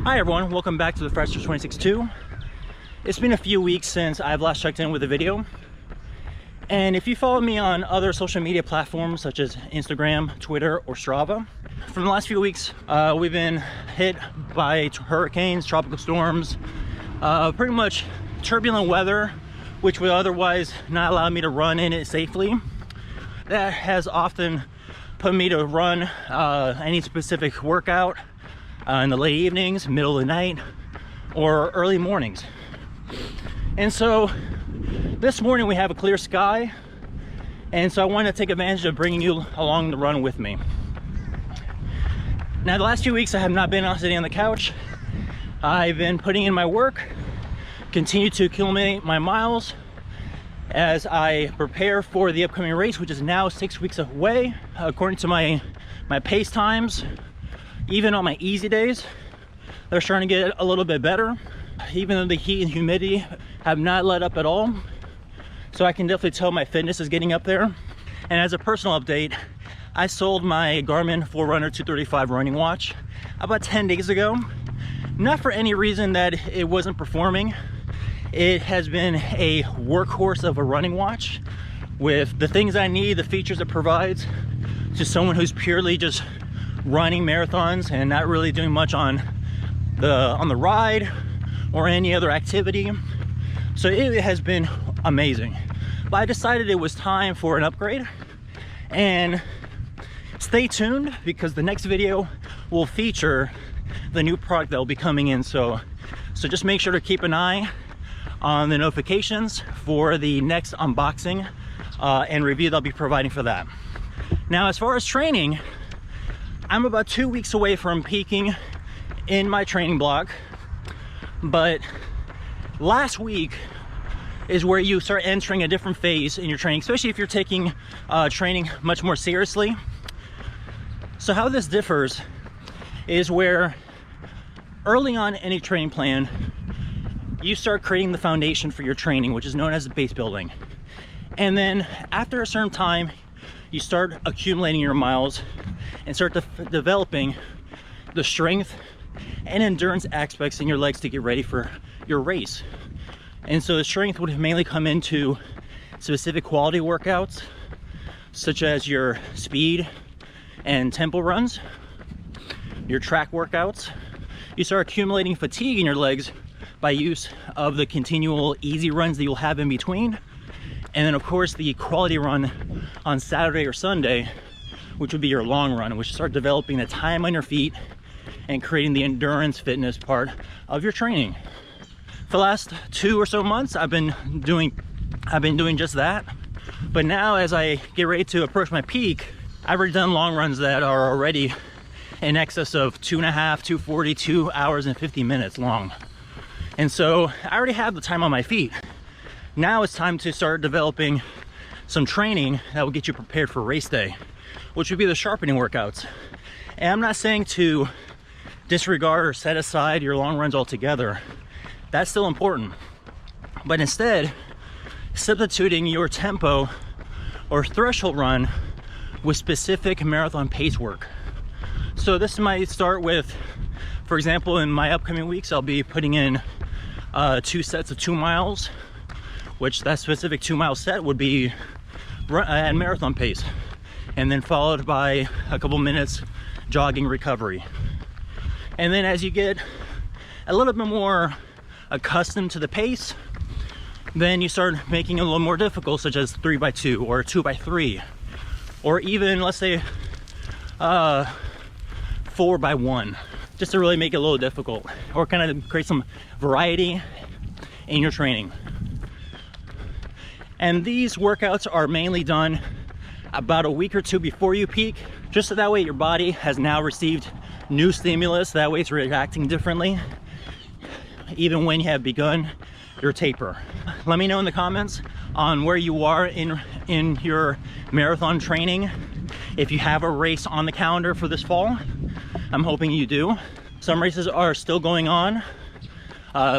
Hi everyone, welcome back to the Freshers 26.2. It's been a few weeks since I've last checked in with a video. And if you follow me on other social media platforms such as Instagram, Twitter, or Strava, from the last few weeks, we've been hit by hurricanes, tropical storms, pretty much turbulent weather, which would otherwise not allow me to run in it safely. That has often put me to run any specific workout in the late evenings, middle of the night, or early mornings. And so this morning we have a clear sky, and so I want to take advantage of bringing you along the run with me. Now, the last few weeks I have not been sitting on the couch. I've been putting in my work, continue to accumulate my miles as I prepare for the upcoming race, which is now 6 weeks away. According to my pace times, even on my easy days, they're starting to get a little bit better, even though the heat and humidity have not let up at all. So I can definitely tell my fitness is getting up there. And as a personal update, I sold my Garmin Forerunner 235 running watch about 10 days ago. Not for any reason that it wasn't performing. It has been a workhorse of a running watch with the things I need, the features it provides to someone who's purely just running marathons and not really doing much on the ride or any other activity. So it has been amazing. But I decided it was time for an upgrade, and stay tuned because the next video will feature the new product that will be coming in. So just make sure to keep an eye on the notifications for the next unboxing and review that I'll be providing for that. Now, as far as training, I'm about 2 weeks away from peaking in my training block, but last week is where you start entering a different phase in your training, especially if you're taking training much more seriously. So how this differs is where early on in any training plan, you start creating the foundation for your training, which is known as base building. And then after a certain time, you start accumulating your miles and start developing the strength and endurance aspects in your legs to get ready for your race. And so the strength would mainly come into specific quality workouts, such as your speed and tempo runs, your track workouts. You start accumulating fatigue in your legs by use of the continual easy runs that you'll have in between. And then of course the quality run on Saturday or Sunday, which would be your long run, which start developing the time on your feet and creating the endurance fitness part of your training. For the last 2 or so months, I've been doing just that. But now as I get ready to approach my peak, I've already done long runs that are already in excess of 2.5, 2:40, 2 hours and 50 minutes long. And so I already have the time on my feet. Now it's time to start developing some training that will get you prepared for race day, which would be the sharpening workouts. And I'm not saying to disregard or set aside your long runs altogether. That's still important. But instead, substituting your tempo or threshold run with specific marathon pace work. So this might start with, for example, in my upcoming weeks, I'll be putting in 2 sets of 2 miles, which that specific 2 mile set would be at marathon pace, and then followed by a couple minutes jogging recovery. And then as you get a little bit more accustomed to the pace, then you start making it a little more difficult, such as 3x2 or 2x3, or even let's say 4x1, just to really make it a little difficult, or kind of create some variety in your training. And these workouts are mainly done about a week or 2 before you peak, just so that way your body has now received new stimulus, that way it's reacting differently even when you have begun your taper. Let me know in the comments on where you are in your marathon training. If you have a race on the calendar for this fall, I'm hoping you do. Some races are still going on.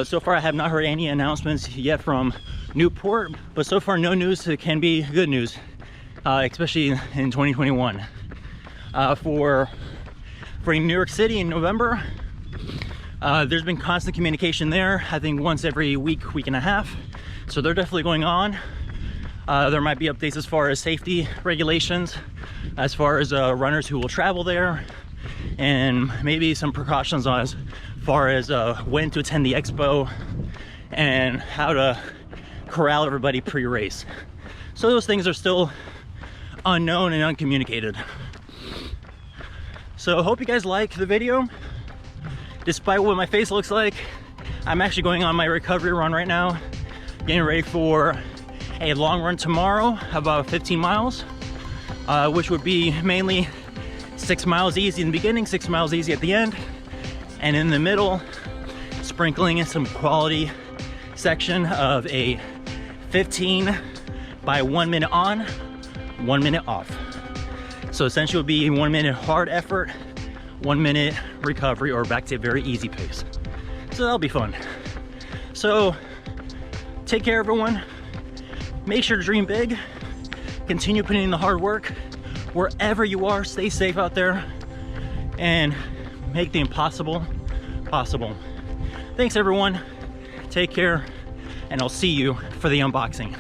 So far I have not heard any announcements yet from Newport, but so far no news can be good news, especially in 2021. For New York City in November, There's been constant communication there, I think once every week, week and a half. So they're definitely going on. There might be updates as far as safety regulations, as far as runners who will travel there, and maybe some precautions on as far as when to attend the expo and how to corral everybody pre-race. So those things are still unknown and uncommunicated. So I hope you guys like the video. Despite what my face looks like, I'm actually going on my recovery run right now, getting ready for a long run tomorrow, about 15 miles, which would be mainly 6 miles easy in the beginning, 6 miles easy at the end, and in the middle, sprinkling in some quality section of a 15 by 1 minute on, 1 minute off. So essentially it would be 1 minute hard effort, 1 minute recovery, or back to a very easy pace. So that'll be fun. So take care, everyone. Make sure to dream big. Continue putting in the hard work. Wherever you are, stay safe out there and make the impossible possible. Thanks, everyone. Take care, and I'll see you for the unboxing.